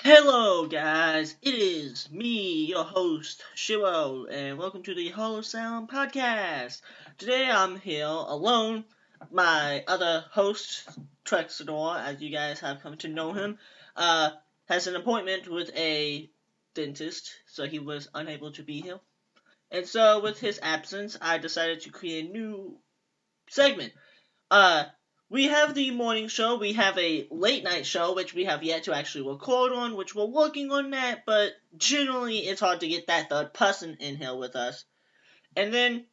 Hello guys, it is me, your host, Shiro, and welcome to the Hollow Sound Podcast. Today I'm here alone. My other host, Trexador, as you guys have come to know him, has an appointment with a dentist, so he was unable to be here. And so with his absence, I decided to create a new segment. Uh, we have the morning show, we have a late night show, which we have yet to actually record on, which we're working on that, but generally it's hard to get that third person in here with us. And then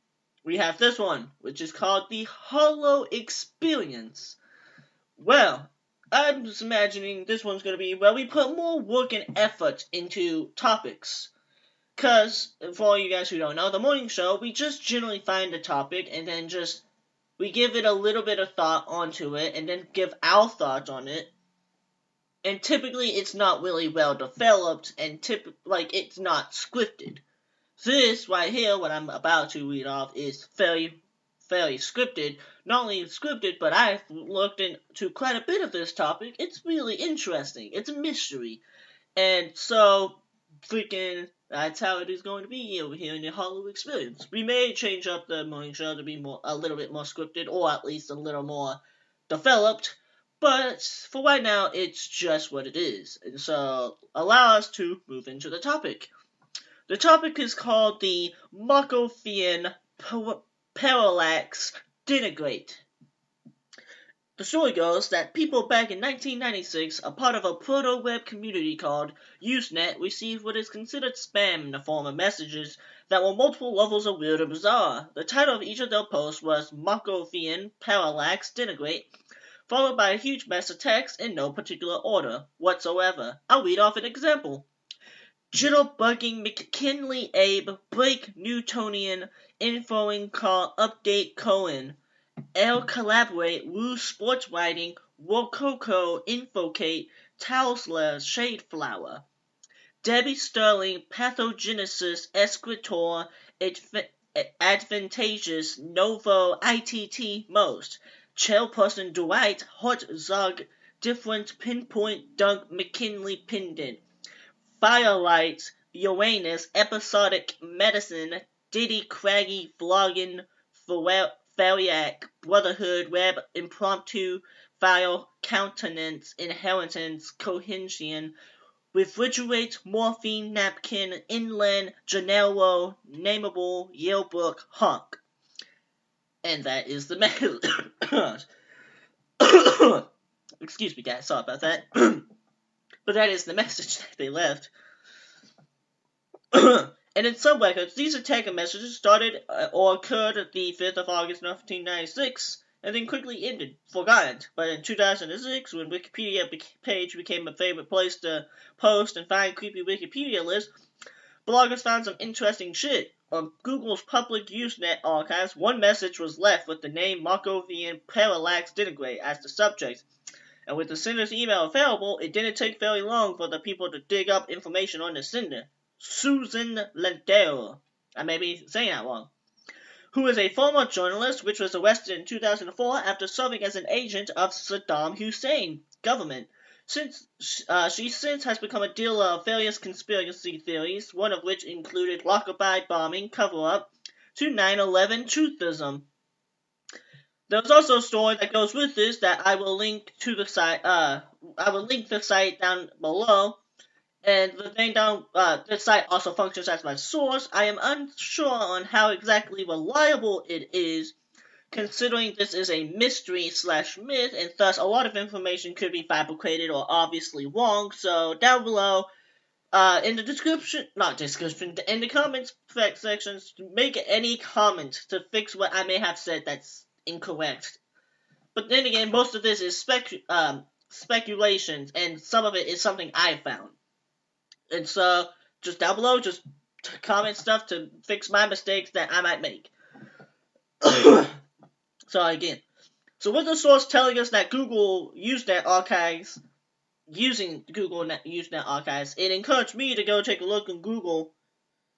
we have this one, which is called the Hollow Experience. Well, I'm just imagining this one's going to be where we put more work and effort into topics. Because, for all you guys who don't know, the morning show, we just generally find a topic and then we give it a little bit of thought onto it, and then give our thoughts on it. And typically, it's not really well developed, and it's not scripted. This right here, what I'm about to read off, is fairly scripted. Not only scripted, but I've looked into quite a bit of this topic. It's really interesting. It's a mystery. And so, that's how it is going to be over here in the Hollow Experience. We may change up the morning show to be a little bit more scripted, or at least a little more developed, but for right now, it's just what it is. And so, allow us to move into the topic. The topic is called the Markovian Parallax Denigrate. The story goes that people back in 1996, a part of a proto-web community called Usenet, received what is considered spam in the form of messages that were multiple levels of weird and bizarre. The title of each of their posts was Markovian Parallax Denigrate, followed by a huge mess of text in no particular order whatsoever. I'll read off an example. Jitterbugging McKinley Abe, break Newtonian, infoing call update Cohen. El Collaborate, Woo Sports Writing, Wococo, Infocate, Tausler, Shade Flower. Debbie Sterling, Pathogenesis, Escritor, Advantageous, Novo, ITT, Most. Chairperson Dwight, Hot Zug, Different Pinpoint, Dunk, McKinley Pendant. Firelight, Uranus, Episodic Medicine, Diddy Craggy, Vlogging, Variac, Brotherhood, Web, Impromptu, File, Countenance, Inheritance, Cohesion, Refrigerate, Morphine, Napkin, Inland, Gennaro, Nameable, Yalebrook, Honk. And that is the message. Excuse me, guys, sorry about that. But that is the message that they left. And in some records, these attacker messages started or occurred the 5th of August 1996, and then quickly ended, forgotten. But in 2006, when Wikipedia page became a favorite place to post and find creepy Wikipedia lists, bloggers found some interesting shit. On Google's public Usenet archives, one message was left with the name Markovian Parallax Denigrate as the subject. And with the sender's email available, it didn't take very long for the people to dig up information on the sender. Susan Landon, I may be saying that wrong, who is a former journalist which was arrested in 2004 after serving as an agent of Saddam Hussein government. She since has become a dealer of various conspiracy theories, one of which included Lockerbie bombing cover-up to 9/11 truthism. There's also a story that goes with this that I will link to the site. I will link the site down below. And the thing down, this site also functions as my source. I am unsure on how exactly reliable it is, considering this is a mystery/myth, and thus a lot of information could be fabricated or obviously wrong. So down below, in the in the comments sections, make any comment to fix what I may have said that's incorrect. But then again, most of this is speculations, and some of it is something I found. And so, just down below, just comment stuff to fix my mistakes that I might make. So again, with the source telling us that Google Usenet archives, using Google Usenet archives, it encouraged me to go take a look on Google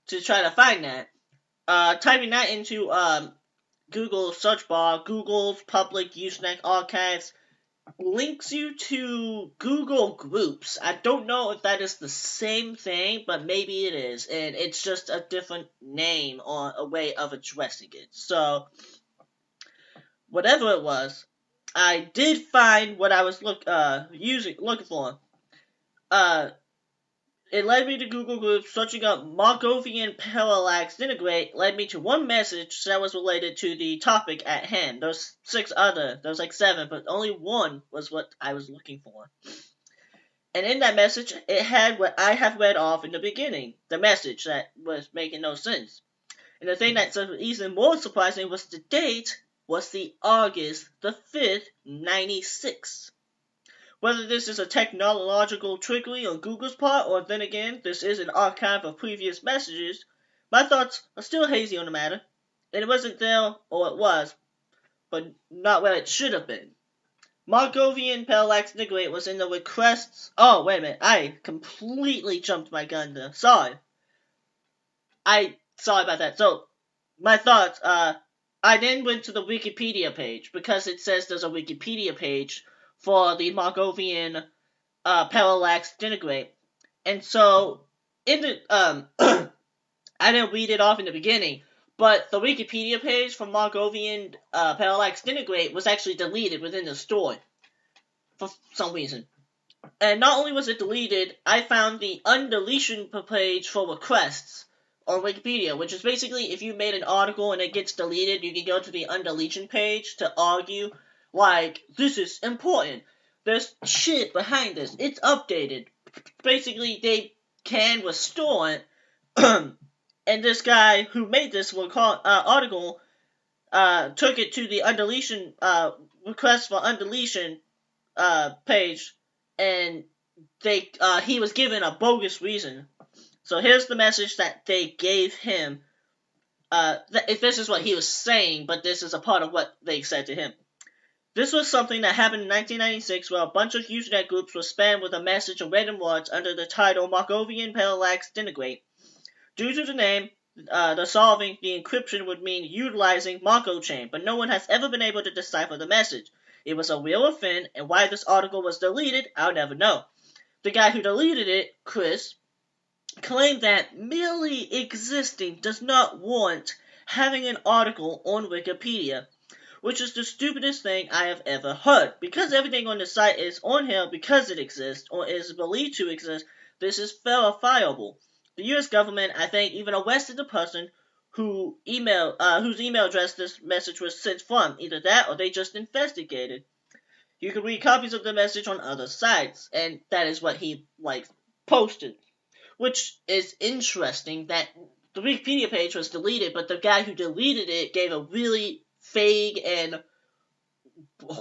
to try to find that. Typing that into Google search bar, Google's public Usenet archives, links you to Google Groups. I don't know if that is the same thing, but maybe it is, and it's just a different name or a way of addressing it. So, whatever it was, I did find what I was looking for. It led me to Google Groups. Searching up Markovian Parallax Denigrate led me to one message that was related to the topic at hand. There's like 7, but only one was what I was looking for. And in that message, it had what I have read off in the beginning, the message that was making no sense. And the thing that's even more surprising was the date was the August the 5th, 96. Whether this is a technological trickery on Google's part, or then again, this is an archive of previous messages, my thoughts are still hazy on the matter. And it wasn't there, or it was, but not where it should have been. Markovian Parallax Denigrate was in the requests. Oh, wait a minute. I completely jumped my gun there. Sorry about that. So, my thoughts, I then went to the Wikipedia page, because it says there's a Wikipedia page for the Markovian Parallax Denigrate. And so, in the, I didn't read it off in the beginning, but the Wikipedia page for Markovian Parallax Denigrate was actually deleted within the story for some reason. And not only was it deleted, I found the undeletion page for requests on Wikipedia, which is basically if you made an article and it gets deleted, you can go to the undeletion page to argue, like, this is important. There's shit behind this. It's updated. Basically, they can restore it. And this guy who made this article took it to the undeletion request for undeletion page, and he was given a bogus reason. So here's the message that they gave him. This is what he was saying, but this is a part of what they said to him. This was something that happened in 1996, where a bunch of Usenet groups were spammed with a message of random words under the title Markovian Parallax Denigrate. Due to the name, the solving the encryption would mean utilizing Marco chain, but no one has ever been able to decipher the message. It was a real offense, and why this article was deleted, I'll never know. The guy who deleted it, Chris, claimed that merely existing does not warrant having an article on Wikipedia, which is the stupidest thing I have ever heard. Because everything on the site is on here because it exists, or is believed to exist, this is verifiable. The U.S. government, I think, even arrested the person whose email address this message was sent from. Either that, or they just investigated. You can read copies of the message on other sites, and that is what he, posted. Which is interesting, that the Wikipedia page was deleted, but the guy who deleted it gave a really vague and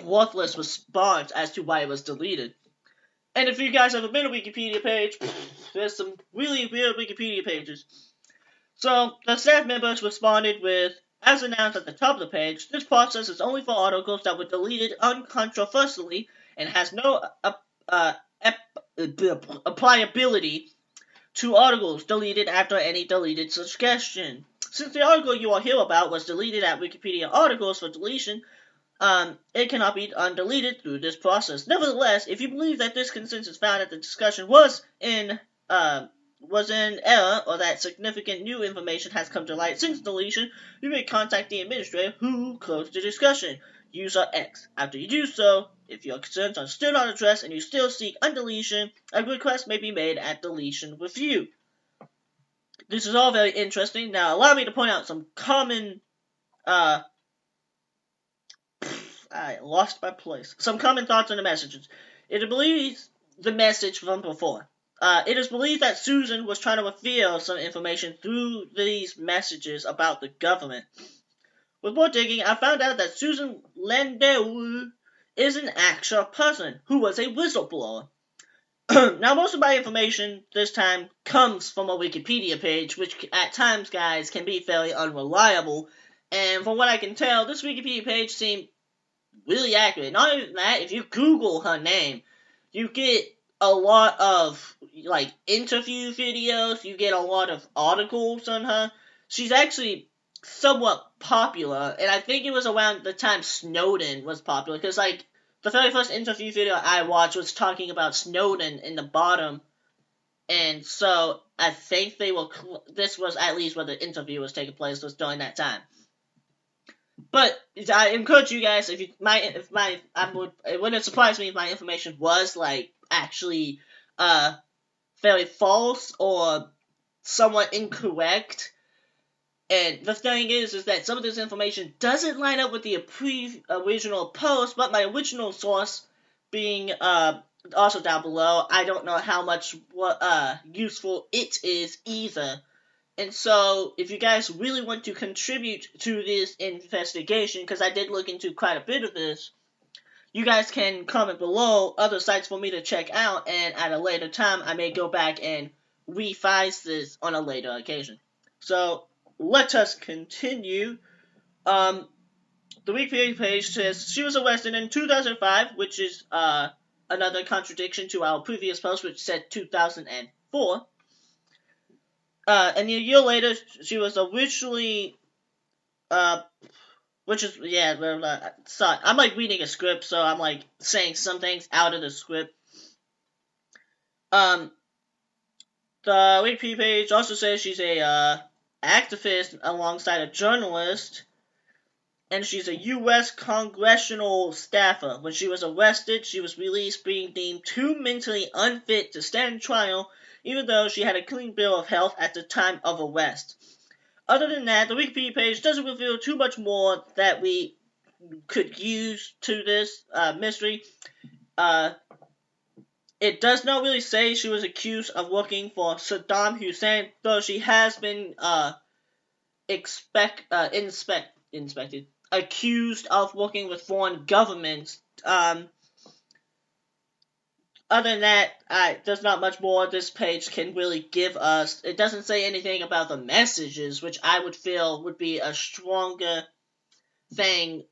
worthless response as to why it was deleted. And if you guys have been to a Wikipedia page, there's some really weird Wikipedia pages. So, the staff members responded with, as announced at the top of the page, this process is only for articles that were deleted uncontroversially and has no applicability to articles deleted after any deleted suggestion. Since the article you will hear about was deleted at Wikipedia articles for deletion, it cannot be undeleted through this process. Nevertheless, if you believe that this consensus found that the discussion was in error, or that significant new information has come to light since deletion, you may contact the administrator who closed the discussion, user X. After you do so, if your concerns are still not addressed and you still seek undeletion, a request may be made at deletion review. This is all very interesting. Now, allow me to point out some common, I lost my place. Some common thoughts on the messages. It believes the message from before. It is believed that Susan was trying to reveal some information through these messages about the government. With more digging, I found out that Susan Landon is an actual person who was a whistleblower. Now, most of my information this time comes from a Wikipedia page, which at times, guys, can be fairly unreliable. And from what I can tell, this Wikipedia page seemed really accurate. Not even that, if you Google her name, you get a lot of, interview videos, you get a lot of articles on her. She's actually somewhat popular, and I think it was around the time Snowden was popular, because, the very first interview video I watched was talking about Snowden in the bottom, and so I think this was at least where the interview was taking place, was during that time. But I encourage you guys, it wouldn't surprise me if my information was like actually very false or somewhat incorrect. And the thing is that some of this information doesn't line up with the original post, but my original source being also down below, I don't know how much useful it is either. And so, if you guys really want to contribute to this investigation, because I did look into quite a bit of this, you guys can comment below other sites for me to check out, and at a later time, I may go back and revise this on a later occasion. So, let us continue. The Wikipedia page says she was arrested in 2005, which is another contradiction to our previous post, which said 2004. And a year later, she was originally, sorry, I'm like reading a script, so I'm like saying some things out of the script. The Wikipedia page also says she's a activist alongside a journalist, and she's a U.S. congressional staffer. When she was arrested, she was released being deemed too mentally unfit to stand trial, even though she had a clean bill of health at the time of arrest. Other than that, the Wikipedia page doesn't reveal too much more that we could use to this mystery. It does not really say she was accused of working for Saddam Hussein, though she has been inspected, accused of working with foreign governments. Other than that, there's not much more this page can really give us. It doesn't say anything about the messages, which I would feel would be a stronger thing,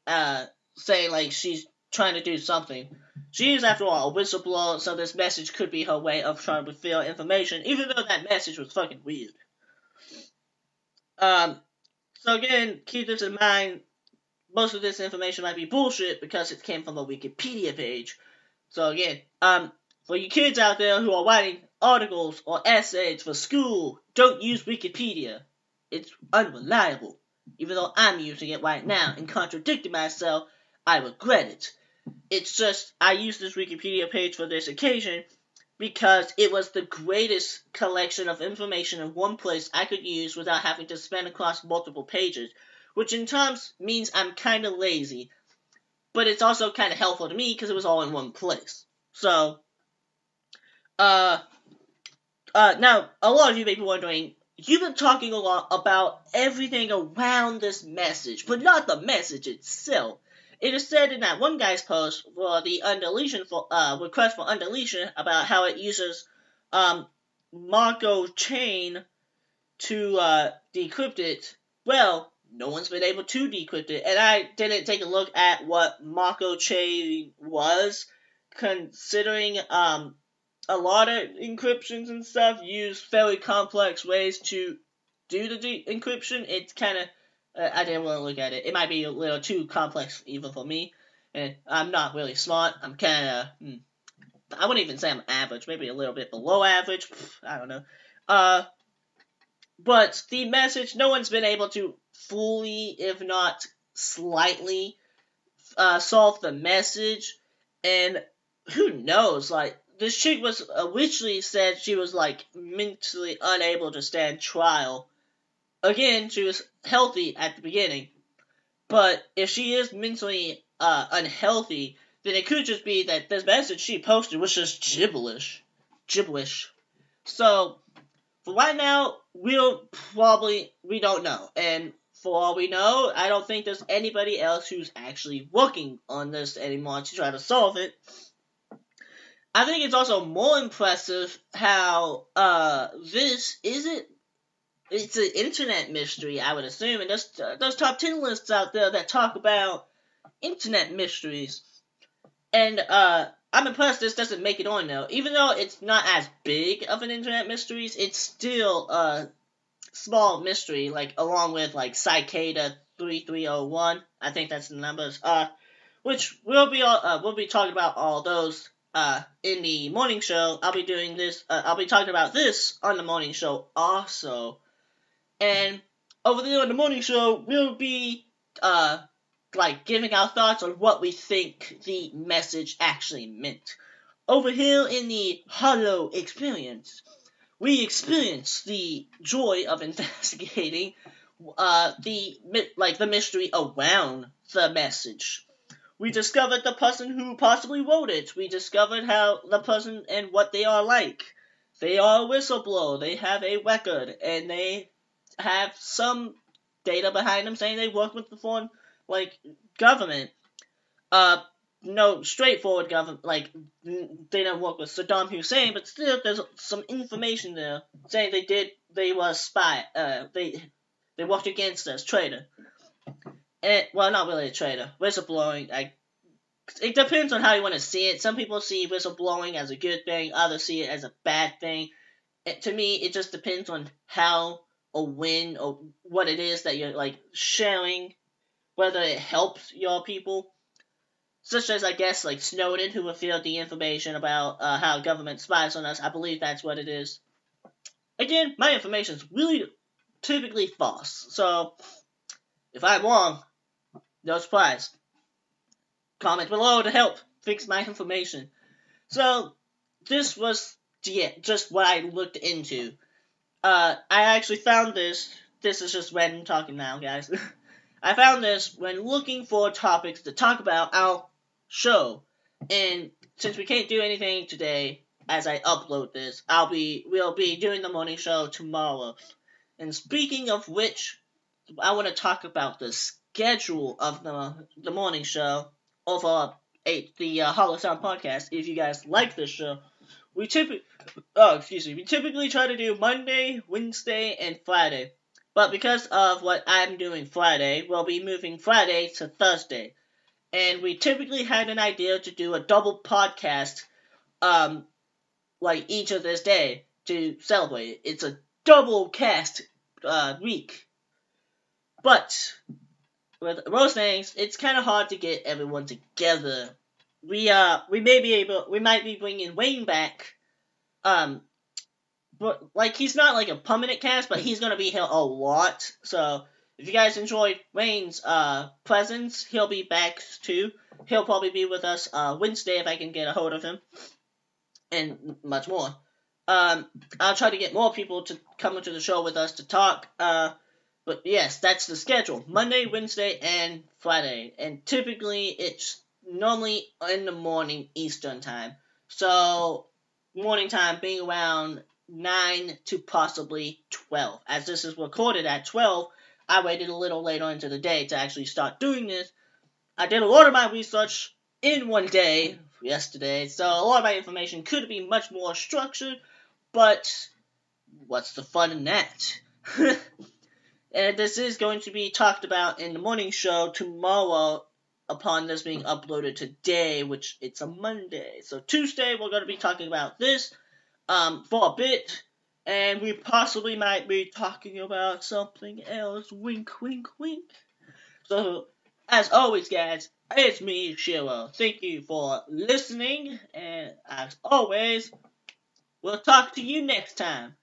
saying like she's trying to do something. She is, after all, a whistleblower, so this message could be her way of trying to reveal information, even though that message was fucking weird. So again, keep this in mind. Most of this information might be bullshit because it came from a Wikipedia page. So again, for you kids out there who are writing articles or essays for school, don't use Wikipedia. It's unreliable. Even though I'm using it right now and contradicting myself, I regret it. It's just, I used this Wikipedia page for this occasion because it was the greatest collection of information in one place I could use without having to span across multiple pages, which in times means I'm kind of lazy, but it's also kind of helpful to me because it was all in one place. So, now, a lot of you may be wondering, you've been talking a lot about everything around this message, but not the message itself. It is said in that one guy's post for the request for undeletion about how it uses Marco chain to decrypt it. Well, no one's been able to decrypt it, and I didn't take a look at what Marco chain was, considering a lot of encryptions and stuff use very complex ways to do the encryption. It's kind of, I didn't want to look at it. It might be a little too complex even for me, and I'm not really smart. I'm kind of, I wouldn't even say I'm average, maybe a little bit below average, I don't know. But the message, no one's been able to fully, if not slightly, solve the message, and who knows, like, this chick was originally said she was, like, mentally unable to stand trial. Again, she was healthy at the beginning, but if she is mentally unhealthy, then it could just be that this message she posted was just gibberish. So, for right now, we don't know, and for all we know, I don't think there's anybody else who's actually working on this anymore to try to solve it. I think it's also more impressive how it's an internet mystery, I would assume, and there's top 10 lists out there that talk about internet mysteries, and I'm impressed this doesn't make it on though. Even though it's not as big of an internet mystery, it's still a small mystery, like along with like Cicada 3301, I think that's the numbers. which we'll be talking about all those in the morning show. I'll be doing this. I'll be talking about this on the morning show also, and over there on the morning show we'll be giving our thoughts on what we think the message actually meant. Over here in the Hollow experience, we experience the joy of investigating the mystery around the message. We discovered the person who possibly wrote it. We discovered how the person and what they are like. They are a whistleblower. They have a record, and they have some data behind them saying they work with the foreign government. No straightforward government, they don't work with Saddam Hussein, but still there's some information there saying they were a spy, they worked against us, traitor. And, well, not really a traitor, whistleblowing, it depends on how you want to see it. Some people see whistleblowing as a good thing, others see it as a bad thing. To me, it just depends on how or when or what it is that you're, sharing, whether it helps your people. Such as, I guess, Snowden, who revealed the information about how government spies on us. I believe that's what it is. Again, my information is really typically false. So, if I'm wrong, no surprise. Comment below to help fix my information. So, this was just what I looked into. I actually found this. This is just random talking now, guys. I found this when looking for topics to talk about our show, and since we can't do anything today as I upload this, we'll be doing the morning show tomorrow. And speaking of which, I want to talk about the schedule of the morning show over the Hollow Sound podcast. If you guys like this show, we typically try to do Monday, Wednesday, and Friday. But because of what I'm doing Friday, we'll be moving Friday to Thursday. And we typically had an idea to do a double podcast, each of this day to celebrate it. It's a double cast week. But with most things, it's kind of hard to get everyone together. We might be bringing Wayne back. But he's not a permanent cast, but he's gonna be here a lot. So if you guys enjoyed Wayne's presence, he'll be back too. He'll probably be with us Wednesday if I can get a hold of him, and much more. I'll try to get more people to come into the show with us to talk. But yes, that's the schedule: Monday, Wednesday, and Friday. And typically, it's normally in the morning Eastern time. So morning time being around 9 to possibly 12. As this is recorded at 12, I waited a little later into the day to actually start doing this. I did a lot of my research in one day yesterday, so a lot of my information could be much more structured, but what's the fun in that? And this is going to be talked about in the morning show tomorrow upon this being uploaded today, which it's a Monday. So Tuesday we're going to be talking about this for a bit, and we possibly might be talking about something else. Wink, wink, wink. So, as always, guys, it's me, Shiro. Thank you for listening, and as always, we'll talk to you next time.